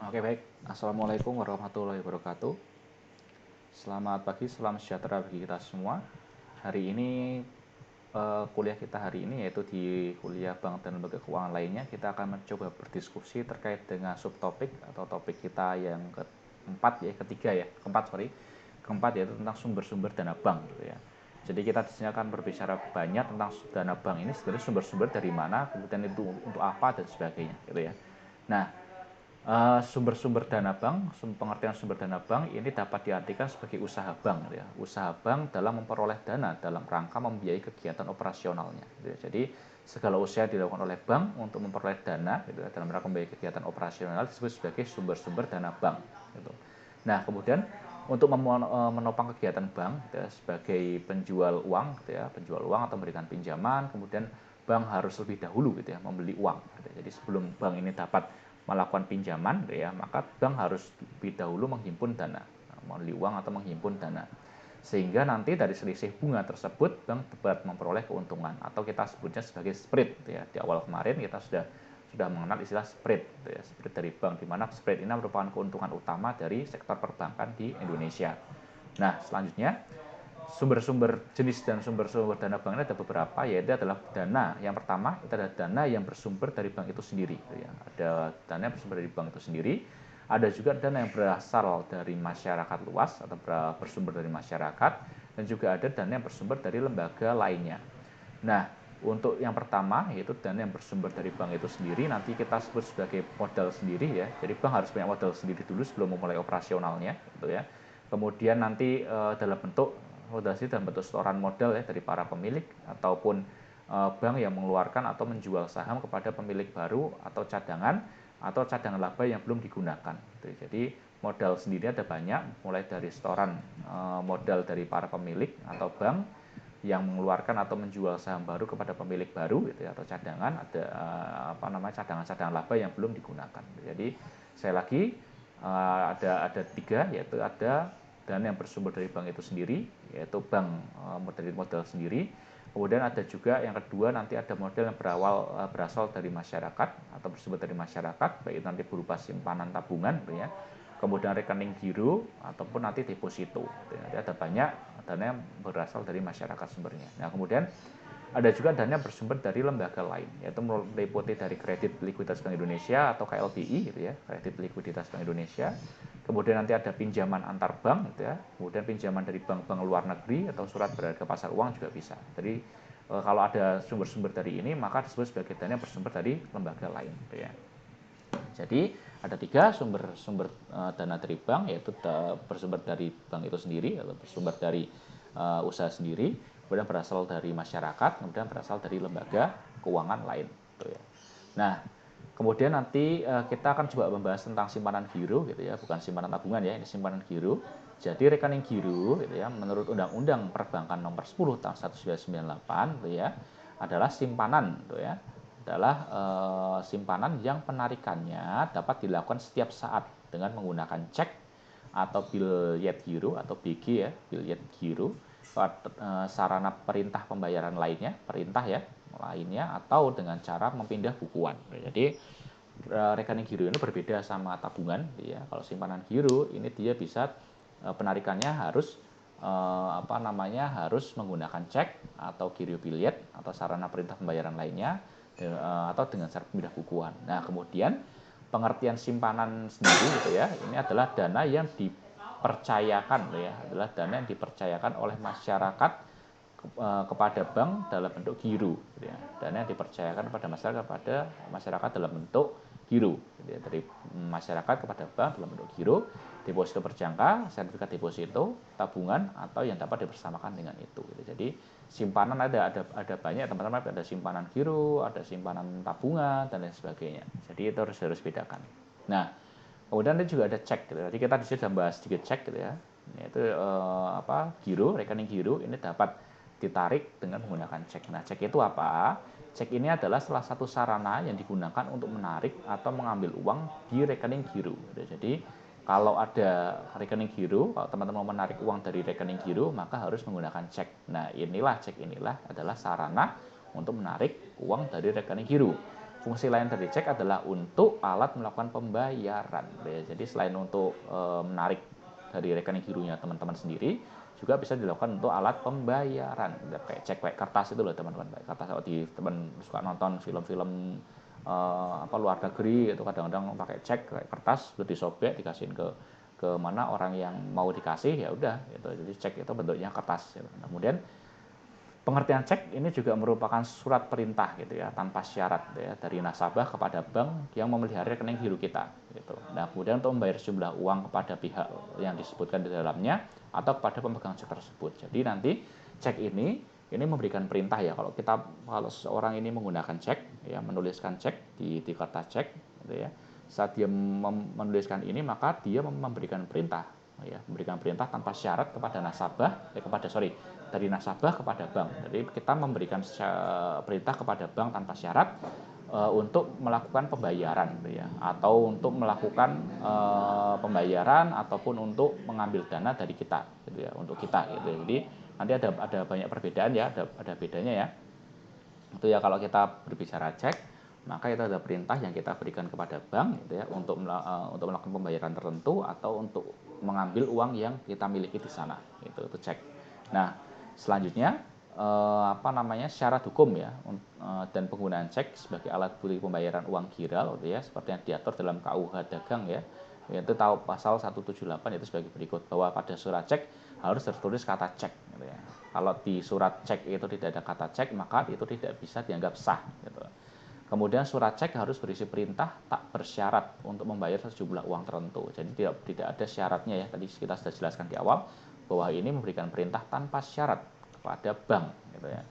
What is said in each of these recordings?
Oke, baik. Assalamualaikum warahmatullahi wabarakatuh. Selamat pagi, salam sejahtera bagi kita semua. Hari ini kuliah kita hari ini yaitu di kuliah Bank dan Lembaga Keuangan lainnya, kita akan mencoba berdiskusi terkait dengan subtopik atau topik kita yang keempat yaitu tentang sumber-sumber dana bank gitu ya. Jadi kita di sini akan berbicara banyak tentang dana bank ini sebenarnya sumber-sumber dari mana, kemudian itu untuk apa dan sebagainya gitu ya. Nah, sumber-sumber dana bank, pengertian sumber dana bank ini dapat diartikan sebagai usaha bank, gitu ya. Usaha bank dalam memperoleh dana dalam rangka membiayai kegiatan operasionalnya. Gitu ya. Jadi segala usaha dilakukan oleh bank untuk memperoleh dana gitu ya, dalam rangka membiayai kegiatan operasional disebut sebagai sumber-sumber dana bank. Gitu. Nah, kemudian untuk menopang kegiatan bank gitu ya, sebagai penjual uang, gitu ya, penjual uang atau memberikan pinjaman, kemudian bank harus lebih dahulu gitu ya membeli uang. Gitu ya. Jadi sebelum bank ini dapat melakukan pinjaman ya, maka bank harus lebih dahulu menghimpun dana, membeli uang atau menghimpun dana. Sehingga nanti dari selisih bunga tersebut bank dapat memperoleh keuntungan atau kita sebutnya sebagai spread ya. Di awal kemarin kita sudah mengenal istilah spread ya, spread dari bank, di mana spread ini merupakan keuntungan utama dari sektor perbankan di Indonesia. Nah, selanjutnya sumber-sumber jenis dan sumber-sumber dana bank ini ada beberapa, yaitu adalah dana yang pertama itu adalah dana yang bersumber dari bank itu sendiri ya. Ada dana yang bersumber dari bank itu sendiri, ada juga dana yang berasal dari masyarakat luas atau bersumber dari masyarakat, dan juga ada dana yang bersumber dari lembaga lainnya. Nah, untuk yang pertama yaitu dana yang bersumber dari bank itu sendiri, nanti kita sebut sebagai modal sendiri ya. Jadi bank harus punya modal sendiri dulu sebelum memulai operasionalnya gitu ya. Kemudian nanti dalam bentuk modal sendiri dalam bentuk setoran modal ya dari para pemilik, ataupun bank yang mengeluarkan atau menjual saham kepada pemilik baru atau cadangan laba yang belum digunakan gitu. Jadi modal sendiri ada banyak, mulai dari setoran modal dari para pemilik atau bank yang mengeluarkan atau menjual saham baru kepada pemilik baru gitu ya, atau cadangan, ada cadangan-cadangan laba yang belum digunakan. Jadi saya lagi ada tiga, yaitu ada dana yang bersumber dari bank itu sendiri, yaitu bank dari modal sendiri. Kemudian ada juga yang kedua, nanti ada modal yang berasal dari masyarakat atau bersumber dari masyarakat, baik itu nanti berupa simpanan tabungan gitu ya, kemudian rekening giro ataupun nanti deposito. Jadi ada banyak dana yang berasal dari masyarakat sumbernya. Nah, kemudian ada juga dana bersumber dari lembaga lain, yaitu meliputi dari Kredit Likuiditas Bank Indonesia atau KLBI gitu ya, Kredit Likuiditas Bank Indonesia. Kemudian nanti ada pinjaman antar bank gitu ya, kemudian pinjaman dari bank-bank luar negeri atau surat berharga pasar uang juga bisa. Jadi kalau ada sumber-sumber dari ini, maka disebut sebagai dana bersumber dari lembaga lain gitu ya. Jadi ada tiga sumber-sumber dana dari bank, yaitu bersumber dari bank itu sendiri atau bersumber dari usaha sendiri, kemudian berasal dari masyarakat, kemudian berasal dari lembaga keuangan lain gitu ya. Nah, kemudian nanti kita akan coba membahas tentang simpanan giro gitu ya, bukan simpanan tabungan ya, ini simpanan giro. Jadi rekening giro gitu ya, menurut Undang-Undang Perbankan Nomor 10 tahun 1998 gitu ya, adalah simpanan gitu ya, adalah simpanan yang penarikannya dapat dilakukan setiap saat dengan menggunakan cek atau biljet giro atau BG ya, biljet giro, sarana perintah pembayaran lainnya, atau dengan cara memindah bukuan. Jadi rekening giro ini berbeda sama tabungan ya. Kalau simpanan giro ini dia bisa penarikannya harus menggunakan cek atau giro biljet atau sarana perintah pembayaran lainnya, atau dengan cara pindah bukuan. Nah, kemudian pengertian simpanan sendiri gitu ya, ini adalah dana yang dipercayakan ya, adalah dana yang dipercayakan oleh masyarakat kepada bank dalam bentuk giro gitu ya. Dana yang dipercayakan kepada masyarakat dalam bentuk giro gitu ya. Dari masyarakat kepada bank dalam bentuk giro, deposito berjangka, sertifikat deposito, tabungan, atau yang dapat dibersamakan dengan itu gitu. Jadi simpanan ada banyak teman-teman, ada simpanan giro, ada simpanan tabungan, dan lain sebagainya. Jadi itu harus bedakan. Nah, kemudian itu juga ada cek gitu. Jadi kita di sini sudah bahas sedikit cek gitu ya. Yaitu giro, rekening giro ini dapat ditarik dengan menggunakan cek. Nah, cek itu apa? Cek ini adalah salah satu sarana yang digunakan untuk menarik atau mengambil uang di rekening giro. Jadi kalau ada rekening giro, kalau teman-teman mau menarik uang dari rekening giro, maka harus menggunakan cek. Nah, cek inilah adalah sarana untuk menarik uang dari rekening giro. fungsi lain dari cek adalah untuk alat melakukan pembayaran. Ya. Jadi selain untuk menarik dari rekening gironya teman-teman sendiri, juga bisa dilakukan untuk alat pembayaran. Kayak cek kayak kertas itu loh teman-teman. Kayak kertas kalau di teman suka nonton film-film luar negeri itu kadang-kadang pakai cek kayak kertas terus disobek dikasihin ke mana orang yang mau dikasih, ya udah gitu. Jadi cek itu bentuknya kertas gitu. Nah, kemudian pengertian cek ini juga merupakan surat perintah gitu ya, tanpa syarat gitu ya, dari nasabah kepada bank yang memelihara rekening giro kita gitu. Nah, kemudian untuk membayar sejumlah uang kepada pihak yang disebutkan di dalamnya atau kepada pemegang cek tersebut. Jadi nanti cek ini memberikan perintah ya, kalau seseorang ini menggunakan cek ya, menuliskan cek di kertas cek gitu ya. Saat dia menuliskan ini, maka dia memberikan perintah ya, memberikan perintah tanpa syarat kepada nasabah dari nasabah kepada bank. Jadi kita memberikan perintah kepada bank tanpa syarat untuk melakukan pembayaran gitu ya, atau untuk melakukan pembayaran ataupun untuk mengambil dana dari kita gitu ya, untuk kita gitu ya. Jadi nanti ada banyak perbedaan ya, ada bedanya ya. Itu ya kalau kita berbicara cek, maka itu ada perintah yang kita berikan kepada bank gitu ya, untuk melakukan pembayaran tertentu atau untuk mengambil uang yang kita miliki di sana. Itu cek. Nah, selanjutnya syarat hukum ya dan penggunaan cek sebagai alat bukti pembayaran uang giral gitu ya, seperti yang diatur dalam KUH dagang ya. Yaitu tahu pasal 178 itu sebagai berikut, bahwa pada surat cek harus tertulis kata cek gitu ya. Kalau di surat cek itu tidak ada kata cek, maka itu tidak bisa dianggap sah gitu. Kemudian surat cek harus berisi perintah tak bersyarat untuk membayar sejumlah uang tertentu. Jadi tidak ada syaratnya ya. Tadi kita sudah jelaskan di awal bahwa ini memberikan perintah tanpa syarat kepada bank gitu ya.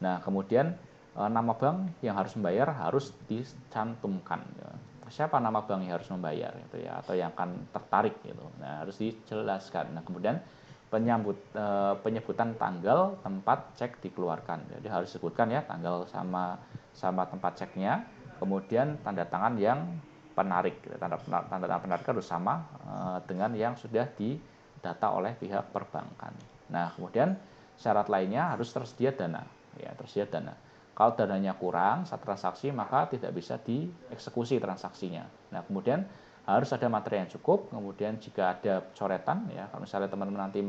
Nah, kemudian nama bank yang harus membayar harus dicantumkan ya. Siapa nama bank yang harus membayar gitu ya, atau yang akan tertarik gitu. Nah, harus dijelaskan. Nah, kemudian penyebutan tanggal tempat cek dikeluarkan. Jadi harus disebutkan ya tanggal sama tempat ceknya. Kemudian tanda tangan yang penarik. Tanda tangan penarik harus sama dengan yang sudah didata oleh pihak perbankan. Nah, kemudian syarat lainnya harus tersedia dana. Ya, tersedia dana. Kalau dananya kurang saat transaksi, maka tidak bisa dieksekusi transaksinya. Nah, kemudian harus ada materi yang cukup. Kemudian jika ada coretan ya, kalau misalnya teman-teman nanti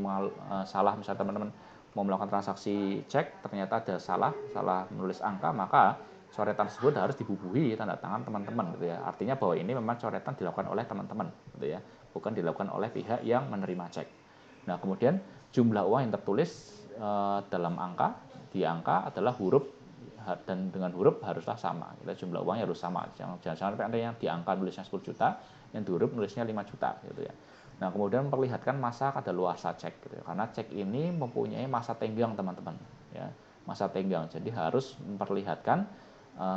salah, misalnya teman-teman mau melakukan transaksi cek ternyata ada salah menulis angka, maka coretan tersebut harus dibubuhi tanda tangan teman-teman gitu ya. Artinya bahwa ini memang coretan dilakukan oleh teman-teman gitu ya, bukan dilakukan oleh pihak yang menerima cek. Nah, kemudian jumlah uang yang tertulis dalam angka, di angka adalah huruf, dan dengan huruf haruslah sama. Kita jumlah uangnya harus sama. Jangan sampai ada yang di angka nulisnya 10 juta, yang di huruf nulisnya 5 juta gitu ya. Nah, kemudian memperlihatkan masa kadaluarsa cek gitu ya. Karena cek ini mempunyai masa tenggang, teman-teman ya. Masa tenggang. Jadi harus memperlihatkan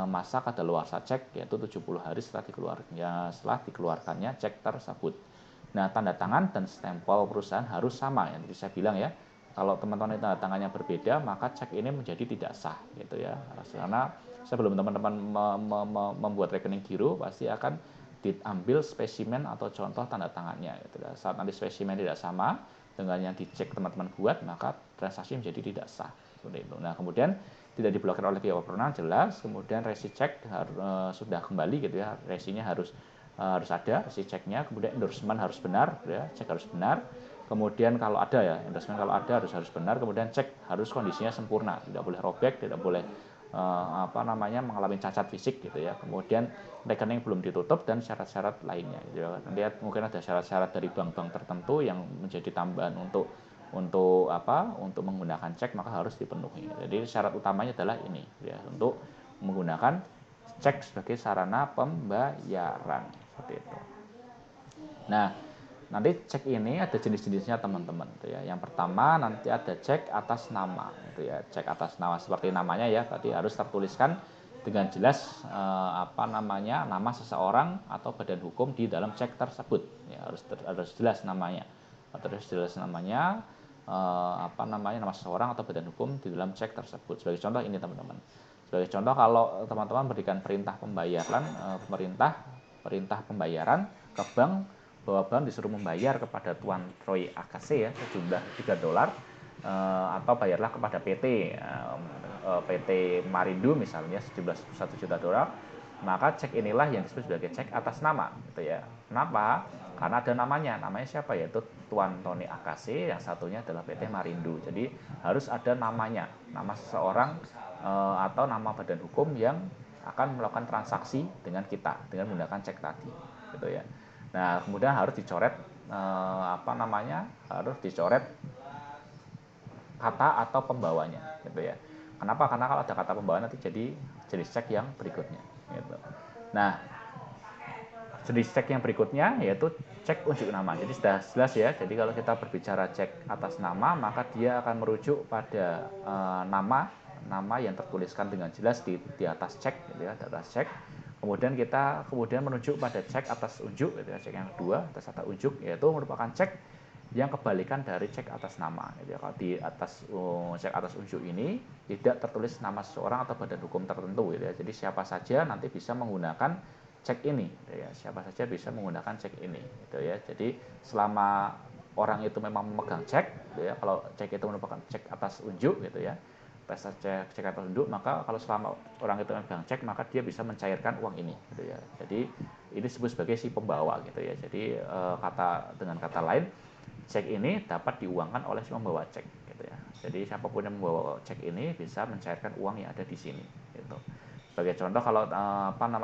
masa kadaluarsa cek, yaitu 70 hari setelah dikeluarkannya cek tersebut. Nah, tanda tangan dan stempel perusahaan harus sama, yang tadi saya bilang ya. Kalau teman-teman tanda tangannya berbeda, maka cek ini menjadi tidak sah gitu ya. Karena sebelum teman-teman membuat rekening giro, pasti akan diambil spesimen atau contoh tanda tangannya gitu ya. Saat nanti spesimen tidak sama dengan yang dicek teman-teman buat, maka transaksi menjadi tidak sah seperti itu. Nah, kemudian tidak diblokir oleh pihak berwenang, jelas. Kemudian resi cek sudah kembali gitu ya. Resinya harus ada resi ceknya. Kemudian endorsement harus benar ya, cek harus benar. Kemudian kalau ada ya, endorsement kalau ada harus benar. Kemudian cek harus kondisinya sempurna, tidak boleh robek, tidak boleh mengalami cacat fisik gitu ya. Kemudian rekening belum ditutup dan syarat-syarat lainnya gitu ya. Lihat mungkin ada syarat-syarat dari bank-bank tertentu yang menjadi tambahan untuk menggunakan cek, maka harus dipenuhi. Jadi syarat utamanya adalah ini ya, untuk menggunakan cek sebagai sarana pembayaran seperti itu. Nah, nanti cek ini ada jenis-jenisnya, teman-teman gitu ya. Yang pertama nanti ada cek atas nama gitu ya. Cek atas nama seperti namanya ya, tadi harus tertuliskan dengan jelas nama seseorang atau badan hukum di dalam cek tersebut ya, harus jelas namanya. Harus jelas namanya nama seseorang atau badan hukum di dalam cek tersebut. Sebagai contoh ini, teman-teman. Sebagai contoh, kalau teman-teman berikan perintah pembayaran ke bank, bahwa bank disuruh membayar kepada Tuan Troy Akase ya sejumlah $3, atau bayarlah kepada PT Marindo misalnya sejumlah $1 juta, maka cek inilah yang disebut sebagai cek atas nama, gitu ya. Kenapa? Karena ada namanya siapa, yaitu Tuan Tony Akase, yang satunya adalah PT Marindo. Jadi harus ada namanya, nama seseorang atau nama badan hukum yang akan melakukan transaksi dengan kita dengan menggunakan cek tadi, gitu ya. Nah, kemudian harus dicoret harus dicoret kata atau pembawanya, gitu ya. Kenapa? Karena kalau ada kata pembawa nanti jadi jenis cek yang berikutnya, gitu. Nah, jenis cek yang berikutnya yaitu cek unjuk nama. Jadi sudah jelas ya. Jadi kalau kita berbicara cek atas nama, maka dia akan merujuk pada nama yang tertuliskan dengan jelas di atas cek, gitu ya, di atas cek. Kemudian kita menuju pada cek atas unjuk, gitu ya, cek yang kedua atas unjuk, yaitu merupakan cek yang kebalikan dari cek atas nama, gitu ya. Kalau di atas cek atas unjuk ini tidak tertulis nama seseorang atau badan hukum tertentu, gitu ya. Jadi siapa saja nanti bisa menggunakan cek ini, gitu ya. Siapa saja bisa menggunakan cek ini, gitu ya. Jadi selama orang itu memang memegang cek, gitu ya. Kalau cek itu merupakan cek atas unjuk, gitu ya, atas cek atas unjuk, maka kalau selama orang itu memegang cek, maka dia bisa mencairkan uang ini, gitu ya. Jadi ini disebut sebagai si pembawa, gitu ya. Jadi dengan kata lain, cek ini dapat diuangkan oleh si pembawa cek, gitu ya. Jadi siapapun yang membawa cek ini bisa mencairkan uang yang ada di sini, gitu. Sebagai contoh, kalau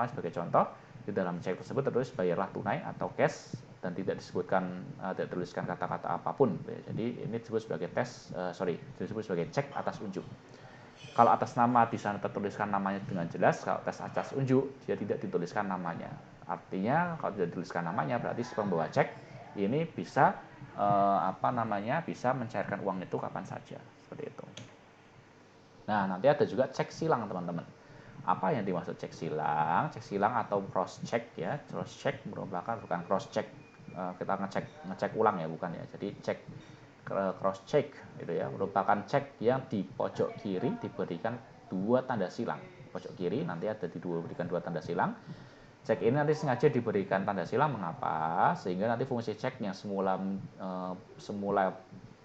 sebagai contoh di dalam cek tersebut tertulis bayarlah tunai atau cash dan tidak tuliskan kata-kata apapun, gitu ya. Jadi ini disebut sebagai disebut sebagai cek atas unjuk. Kalau atas nama di sana tertuliskan namanya dengan jelas, kalau tes atas unjuk dia tidak dituliskan namanya. Artinya kalau tidak dituliskan namanya berarti si pembawa cek ini bisa bisa mencairkan uang itu kapan saja, seperti itu. Nah, nanti ada juga cek silang, teman-teman. Apa yang dimaksud cek silang? Cek silang atau cross check ya. Cross check merupakan bukan cross check kita ngecek ulang ya, bukan ya. Jadi cek cross check gitu ya, merupakan cek yang di pojok kiri diberikan dua tanda silang. Pojok kiri nanti diberikan dua tanda silang. Cek ini nanti sengaja diberikan tanda silang, mengapa? Sehingga nanti fungsi cek yang semula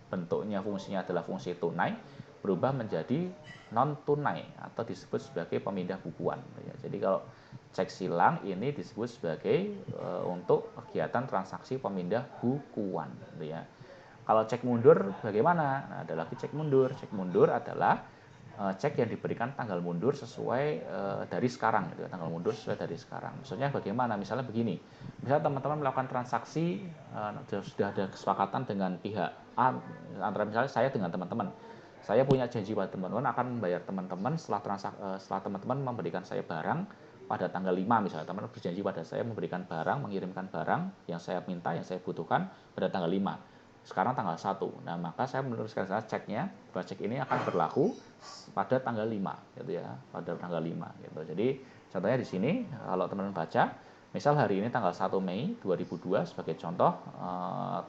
bentuknya fungsinya adalah fungsi tunai berubah menjadi non tunai atau disebut sebagai pemindah bukuan. Jadi kalau cek silang ini disebut sebagai untuk kegiatan transaksi pemindah bukuan, gitu ya. Kalau cek mundur bagaimana? Nah, ada lagi cek mundur. Cek mundur adalah cek yang diberikan tanggal mundur sesuai dari sekarang, gitu ya. Tanggal mundur sesuai dari sekarang. Maksudnya bagaimana? Misalnya begini. Misalnya teman-teman melakukan transaksi sudah ada kesepakatan dengan pihak A, antara misalnya saya dengan teman-teman. Saya punya janji pada teman-teman akan membayar teman-teman setelah teman-teman memberikan saya barang pada tanggal 5, misalnya teman-teman berjanji pada saya memberikan barang, mengirimkan barang yang saya minta, yang saya butuhkan pada tanggal 5. Sekarang tanggal 1. Nah, maka saya menuliskan ceknya, bahwa cek ini akan berlaku pada tanggal 5, gitu ya, pada tanggal 5 gitu. Jadi contohnya di sini kalau teman-teman baca, misal hari ini tanggal 1 Mei 2002 sebagai contoh,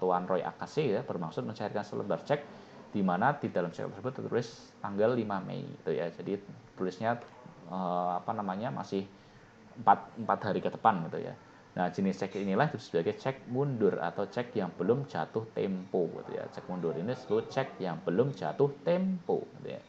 Tuan Roy Akase ya bermaksud mencairkan selembar cek di mana di dalam cek tersebut tertulis tanggal 5 Mei, gitu ya. Jadi tulisnya masih 4 hari ke depan, gitu ya. Nah, jenis cek inilah disebut sebagai cek mundur atau cek yang belum jatuh tempo, gitu ya. Cek mundur ini disebut cek yang belum jatuh tempo, gitu ya.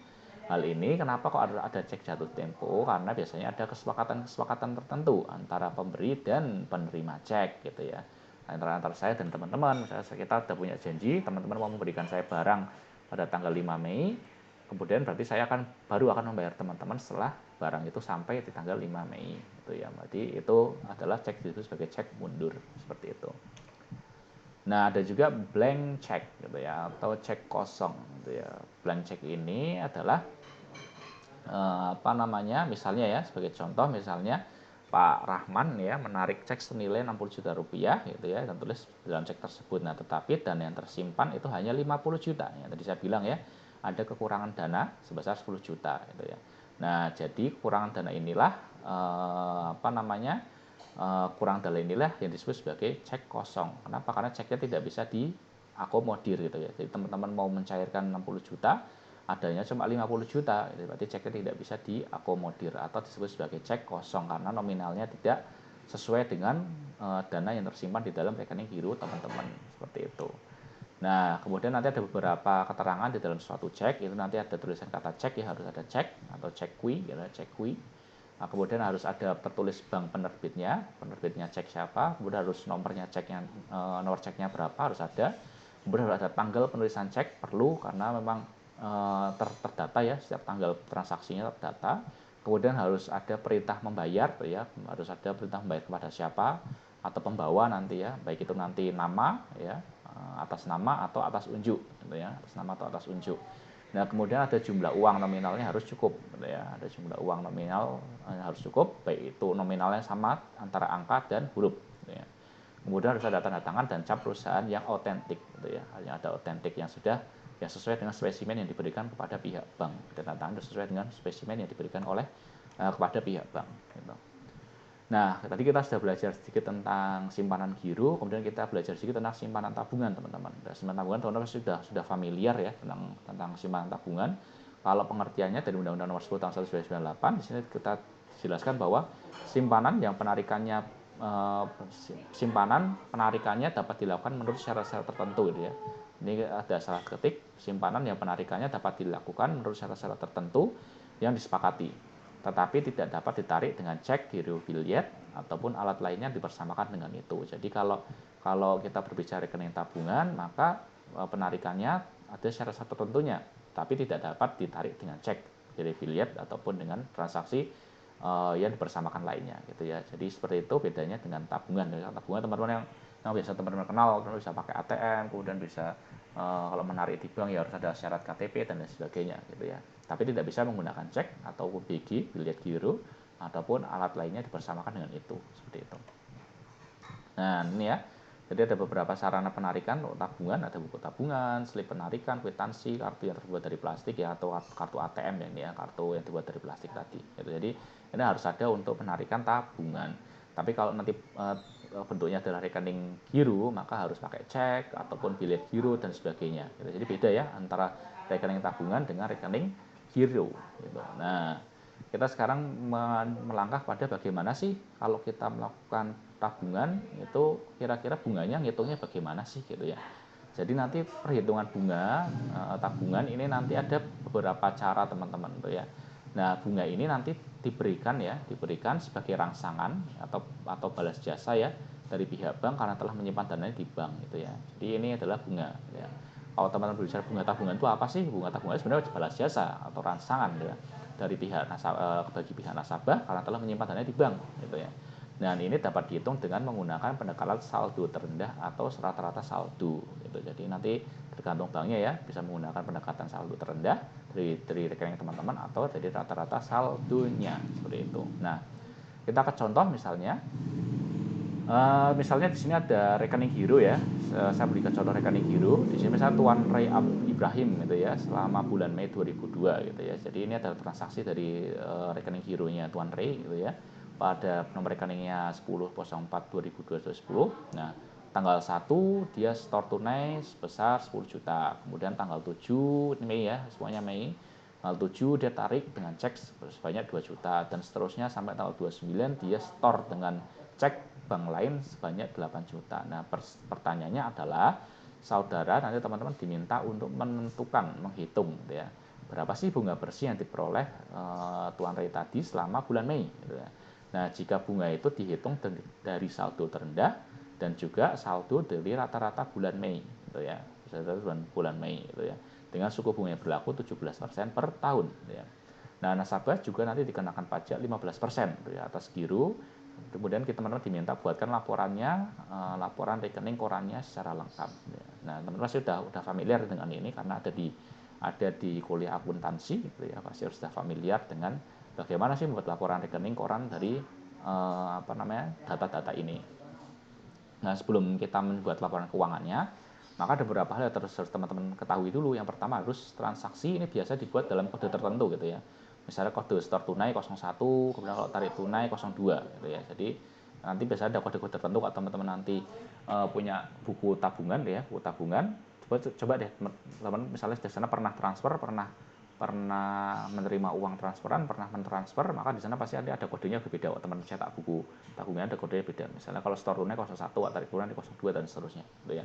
Hal ini kenapa kok ada cek jatuh tempo? Karena biasanya ada kesepakatan tertentu antara pemberi dan penerima cek, gitu ya. Antara saya dan teman-teman, misalnya kita sudah punya janji, teman-teman mau memberikan saya barang pada tanggal 5 Mei, kemudian berarti saya baru akan membayar teman-teman setelah barang itu sampai di tanggal 5 Mei, gitu ya. Berarti itu adalah cek itu sebagai cek mundur, seperti itu. Nah, ada juga blank check, gitu ya, atau cek kosong, gitu ya. Blank check ini adalah misalnya ya, sebagai contoh misalnya Pak Rahman ya menarik cek senilai 60 juta rupiah, gitu ya, dan tulis dalam cek tersebut. Nah, tetapi dana yang tersimpan itu hanya 50 juta. Ya, tadi saya bilang ya, ada kekurangan dana sebesar 10 juta, gitu ya. Nah, jadi kekurangan dana inilah kurang dana inilah yang disebut sebagai cek kosong. Kenapa? Karena ceknya tidak bisa diakomodir, gitu ya. Jadi teman-teman mau mencairkan 60 juta, adanya cuma 50 juta, berarti ceknya tidak bisa diakomodir atau disebut sebagai cek kosong karena nominalnya tidak sesuai dengan dana yang tersimpan di dalam rekening giro teman-teman, seperti itu. Nah, kemudian nanti ada beberapa keterangan di dalam suatu cek, itu nanti ada tulisan kata cek ya, harus ada cek atau cek kui, gitu, cek kui. Kemudian harus ada tertulis bank penerbitnya cek siapa, kemudian harus nomornya ceknya, nomor ceknya berapa harus ada, kemudian harus ada tanggal penulisan cek perlu karena memang terdata ya, setiap tanggal transaksinya terdata. Kemudian harus ada perintah membayar ya, harus ada perintah membayar kepada siapa atau pembawa nanti ya, baik itu nanti nama ya, atas nama atau atas unjuk gitu ya, atas nama atau atas unjuk. Nah, kemudian ada jumlah uang nominalnya harus cukup gitu ya, ada jumlah uang nominal harus cukup, baik itu nominalnya sama antara angka dan huruf gitu ya. Kemudian harus ada tanda tangan dan cap perusahaan yang otentik gitu ya, hanya ada otentik yang sudah yang sesuai dengan spesimen yang diberikan kepada pihak bank, dan tanda tangan sesuai dengan spesimen yang diberikan oleh kepada pihak bank gitu. Nah, tadi kita sudah belajar sedikit tentang simpanan giro, kemudian kita belajar sedikit tentang simpanan tabungan, teman-teman. Dan simpanan tabungan teman-teman sudah familiar ya tentang simpanan tabungan. Kalau pengertiannya dari Undang-Undang Nomor 10 Tahun 1998, di sini kita jelaskan bahwa simpanan yang penarikannya dapat dilakukan menurut syarat-syarat tertentu gitu ya. Ini ada salah ketik, simpanan yang penarikannya dapat dilakukan menurut syarat-syarat tertentu yang disepakati, tetapi tidak dapat ditarik dengan cek, giro, biljet ataupun alat lainnya dipersamakan dengan itu. Jadi kalau kita berbicara rekening tabungan, maka penarikannya ada syarat tertentunya, tapi tidak dapat ditarik dengan cek, giro, biljet ataupun dengan transaksi yang dipersamakan lainnya gitu ya. Jadi seperti itu bedanya dengan tabungan. Tabungan teman-teman yang biasa teman-teman kenal, teman-teman bisa pakai ATM, kemudian bisa kalau menarik di bank ya harus ada syarat KTP dan lain sebagainya gitu ya. Tapi tidak bisa menggunakan cek atau BG, biljet giro, ataupun alat lainnya dipersamakan dengan itu, seperti itu. Nah, ini ya. Jadi ada beberapa sarana penarikan untuk tabungan, ada buku tabungan, slip penarikan, kwitansi, kartu yang terbuat dari plastik ya, atau kartu ATM ya, ini ya, kartu yang terbuat dari plastik tadi. Gitu. Jadi ini harus ada untuk penarikan tabungan. Tapi kalau nanti bentuknya adalah rekening giro, maka harus pakai cek ataupun biljet giro dan sebagainya. Gitu. Jadi beda ya antara rekening tabungan dengan rekening giro. Gitu. Nah, kita sekarang melangkah pada bagaimana sih kalau kita melakukan tabungan itu kira-kira bunganya ngitungnya bagaimana sih gitu ya. Jadi nanti perhitungan bunga tabungan ini nanti ada beberapa cara teman-teman tuh ya. Nah, bunga ini nanti diberikan sebagai rangsangan atau balas jasa ya dari pihak bank karena telah menyimpan dananya di bank gitu ya. Jadi ini adalah bunga ya. Kalau teman-teman berbicara bunga tabungan itu apa sih? Bunga tabungan itu sebenarnya balas jasa atau rangsangan ya dari pihak bagi pihak nasabah karena telah menyimpan dananya di bank gitu ya. Dan ini dapat dihitung dengan menggunakan pendekatan saldo terendah atau rata-rata saldo gitu. Jadi nanti tergantung banknya ya, bisa menggunakan pendekatan saldo terendah dari rekening teman-teman atau dari rata-rata saldonya seperti itu. Nah, kita ke contoh misalnya misalnya di sini ada rekening giro ya. Saya berikan contoh rekening giro. Di sini misalnya Tuan Ray Ibrahim gitu ya, selama bulan Mei 2002 gitu ya. Jadi ini adalah transaksi dari rekening gironya Tuan Ray gitu ya. Pada nomor rekeningnya 10.04.2010. Nah, tanggal 1 dia store tunai sebesar 10 juta. Kemudian tanggal 7 Mei ya, semuanya Mei. Tanggal 7 dia tarik dengan cek sebanyak 2 juta dan seterusnya sampai tanggal 29 dia store dengan cek bank lain sebanyak 8 juta. Nah, pertanyaannya adalah saudara nanti teman-teman diminta untuk menentukan, menghitung gitu ya. Berapa sih bunga bersih yang diperoleh Tuan Ray tadi selama bulan Mei gitu ya. Nah, jika bunga itu dihitung dari saldo terendah dan juga saldo dari rata-rata bulan Mei gitu ya. Bulan Mei gitu ya. Dengan suku bunga yang berlaku 17% per tahun gitu ya. Nah, nasabah juga nanti dikenakan pajak 15% gitu ya, atas giro. Kemudian kita teman-teman diminta buatkan laporannya, laporan rekening korannya secara lengkap. Nah, teman-teman pasti sudah familiar dengan ini karena ada di kuliah akuntansi, gitu ya, pasti sudah familiar dengan bagaimana sih membuat laporan rekening koran dari data-data ini. Nah, sebelum kita membuat laporan keuangannya, maka ada beberapa hal yang harus teman-teman ketahui dulu. Yang pertama harus transaksi ini biasa dibuat dalam kode tertentu gitu ya. Misalnya kode store tunai 01, kemudian kalau tarik tunai 02 gitu ya. Jadi nanti biasanya ada kode-kode tertentu kalau teman-teman nanti punya buku tabungan ya, buku tabungan. Coba deh teman-teman misalnya di sana pernah transfer, pernah menerima uang transferan, pernah mentransfer, maka di sana pasti ada kodenya berbeda. Teman cetak buku tabungan ada kodenya beda. Misalnya kalau store tunai 01, tarik tunai 02 dan seterusnya gitu ya.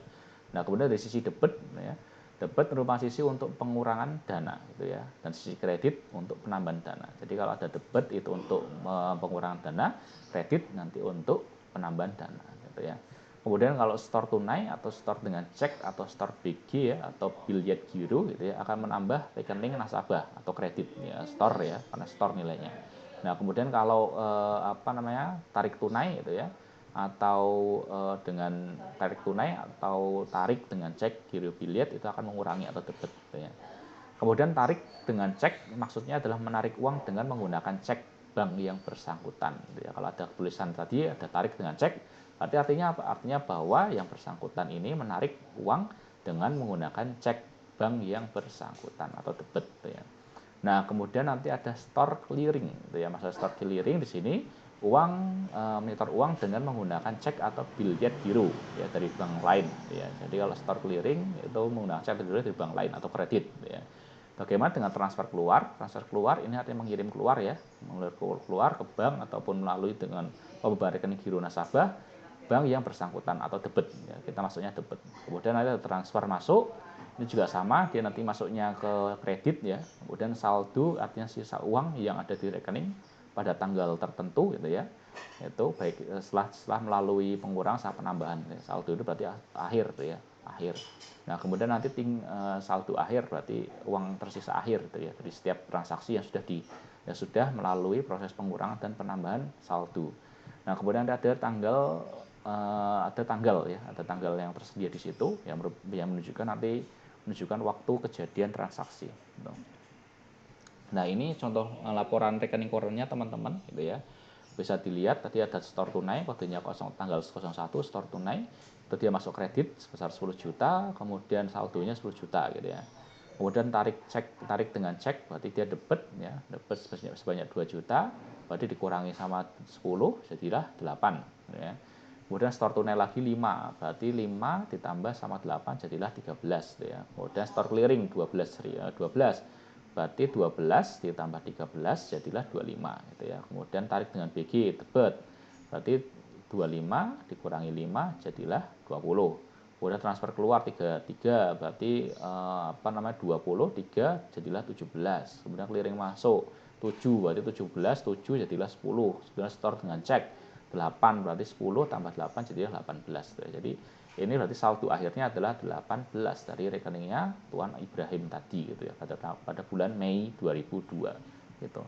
Nah, kemudian dari sisi debit ya, Debit merupakan sisi untuk pengurangan dana gitu ya, dan sisi kredit untuk penambahan dana. Jadi kalau ada debit itu untuk pengurangan dana, kredit nanti untuk penambahan dana gitu ya. Kemudian kalau store tunai atau store dengan cek atau store BG ya atau biljet giro gitu ya akan menambah rekening nasabah atau kredit ya, store ya karena store nilainya. Nah, kemudian kalau tarik tunai gitu ya atau dengan tarik tunai atau tarik dengan cek giro biljet itu akan mengurangi atau debit gitu ya. Kemudian tarik dengan cek maksudnya adalah menarik uang dengan menggunakan cek bank yang bersangkutan gitu ya. Kalau ada tulisan tadi ada tarik dengan cek, berarti artinya apa? Artinya bahwa yang bersangkutan ini menarik uang dengan menggunakan cek bank yang bersangkutan atau debit gitu ya. Nah, kemudian nanti ada store clearing gitu ya. Masalah store clearing di sini uang menyetor uang dengan menggunakan cek atau biljet giro ya dari bank lain ya. Jadi kalau store clearing itu menggunakan cek atau biljet dari bank lain atau kredit ya. Bagaimana dengan transfer keluar? Transfer keluar ini artinya mengirim keluar ya, mengirim keluar ke bank ataupun melalui dengan pembayaran rekening giro nasabah bank yang bersangkutan atau debit ya. Kita masuknya debit. Kemudian ada transfer masuk, ini juga sama, dia nanti masuknya ke kredit ya. Kemudian saldo artinya sisa uang yang ada di rekening pada tanggal tertentu gitu ya. Itu baik setelah melalui pengurangan sama penambahan. Saldo itu berarti akhir gitu ya, akhir. Nah, kemudian nanti saldo akhir berarti uang tersisa akhir gitu ya. Dari setiap transaksi yang sudah melalui proses pengurangan dan penambahan saldo. Nah, kemudian ada tanggal ada tanggal yang tersedia di situ yang menunjukkan waktu kejadian transaksi gitu. Nah, ini contoh laporan rekening korannya teman-teman gitu ya. Bisa dilihat tadi ada store tunai kodenya tanggal 01 store tunai itu dia masuk kredit sebesar 10 juta, kemudian saldonya 10 juta gitu ya. Kemudian tarik dengan cek berarti dia debit ya, debit sebanyak 2 juta, berarti dikurangi sama 10 jadilah 8 gitu ya. Kemudian store tunai lagi 5, berarti 5 ditambah sama 8 jadilah 13 gitu ya. Kemudian store clearing 12 berarti 12 ditambah 13 jadilah 25 gitu ya. Kemudian tarik dengan BG debit berarti 25 dikurangi 5 jadilah 20. Kemudian transfer keluar 33 berarti 20 3 jadilah 17. Kemudian clearing masuk 7 berarti 17 7 jadilah 10. Kemudian store dengan cek 8 berarti 10 tambah 8 jadilah 18. Jadi ini berarti saldo akhirnya adalah 18 dari rekeningnya Tuan Ibrahim tadi gitu ya pada bulan Mei 2002 gitu.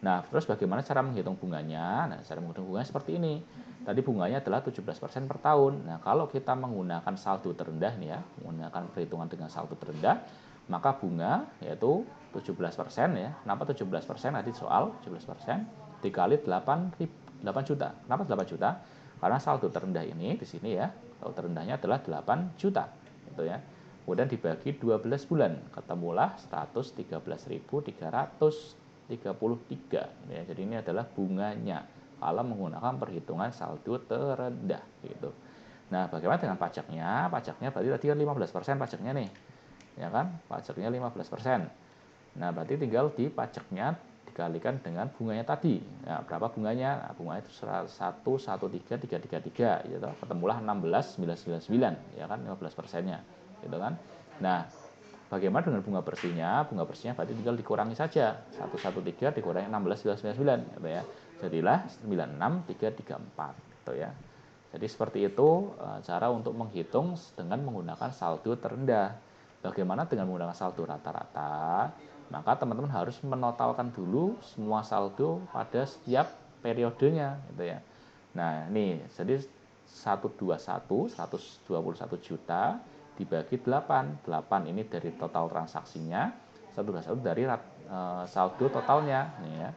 Nah, terus bagaimana cara menghitung bunganya? Nah, cara menghitung bunganya seperti ini. Tadi bunganya adalah 17% per tahun. Nah, kalau kita menggunakan saldo terendah nih ya, menggunakan perhitungan dengan saldo terendah, maka bunga yaitu 17% ya. Kenapa 17%? Tadi soal 17% dikali 8 juta. Kenapa 8 juta? Karena saldo terendah ini di sini ya, saldo terendahnya adalah 8 juta gitu ya. Kemudian dibagi 12 bulan, ketemulah 113.333 ya. Jadi ini adalah bunganya kalau menggunakan perhitungan saldo terendah gitu. Nah, bagaimana dengan pajaknya? Pajaknya berarti tadi kan 15% pajaknya nih. Ya kan? Pajaknya 15%. Nah, berarti tinggal di pajaknya dikalikan dengan bunganya tadi. Nah, berapa bunganya? Nah, bunganya itu 113.333 gitu. Ketemulah 16.999 ya kan 15%-nya gitu kan. Nah, bagaimana dengan bunga bersihnya? Bunga bersihnya berarti tinggal dikurangi saja. 113 dikurangi 16.999 gitu ya. Jadilah 96.334 gitu ya. Jadi seperti itu cara untuk menghitung dengan menggunakan saldo terendah. Bagaimana dengan menggunakan saldo rata-rata? Maka teman-teman harus menotalkan dulu semua saldo pada setiap periodenya gitu ya. Nah, ini jadi 121 juta dibagi 8. 8 ini dari total transaksinya, 121 dari saldo totalnya nih ya.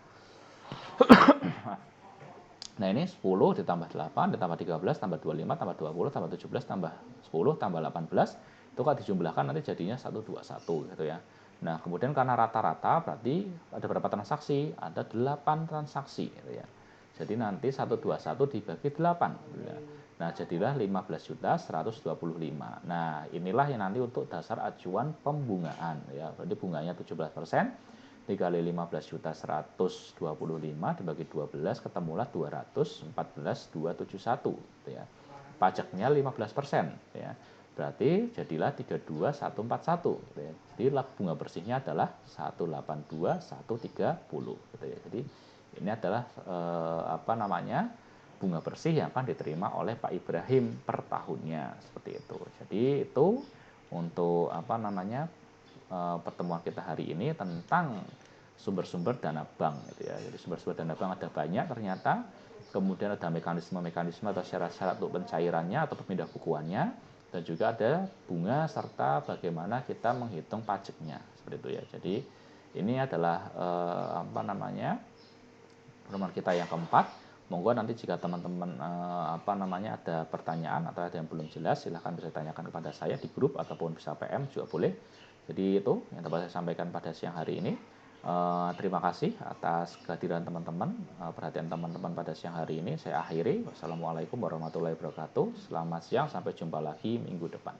Nah, ini 10 ditambah 8 ditambah 13 tambah 25 tambah 20 tambah 17 tambah 10 tambah 18 itu kan dijumlahkan nanti jadinya 121 gitu ya. Nah, kemudian karena rata-rata berarti ada berapa transaksi? Ada 8 transaksi gitu ya. Jadi nanti 121 dibagi 8 gitu ya. Nah, jadilah 15.125. Nah, inilah yang nanti untuk dasar acuan pembungaan ya. Berarti bunganya 17%. Dikali 15.125 dibagi 12 ketemulah 214.271 gitu ya. Pajaknya 15% ya. berarti jadilah 32141 gitu ya. Jadi bunga bersihnya adalah 182.130 gitu ya. Jadi ini adalah bunga bersih yang akan diterima oleh Pak Ibrahim per tahunnya seperti itu. Jadi itu untuk pertemuan kita hari ini tentang sumber-sumber dana bank gitu ya. Jadi sumber-sumber dana bank ada banyak ternyata. Kemudian ada mekanisme-mekanisme atau syarat-syarat untuk pencairannya atau pemindah bukuannya, dan juga ada bunga serta bagaimana kita menghitung pajaknya seperti itu ya. Jadi ini adalah pertemuan kita yang keempat. Monggo nanti jika teman-teman ada pertanyaan atau ada yang belum jelas, silahkan bisa tanyakan kepada saya di grup ataupun bisa PM juga boleh. Jadi itu yang dapat saya sampaikan pada siang hari ini. Terima kasih atas kehadiran teman-teman, perhatian teman-teman pada siang hari ini. Saya akhiri. Wassalamualaikum warahmatullahi wabarakatuh. Selamat siang, sampai jumpa lagi minggu depan.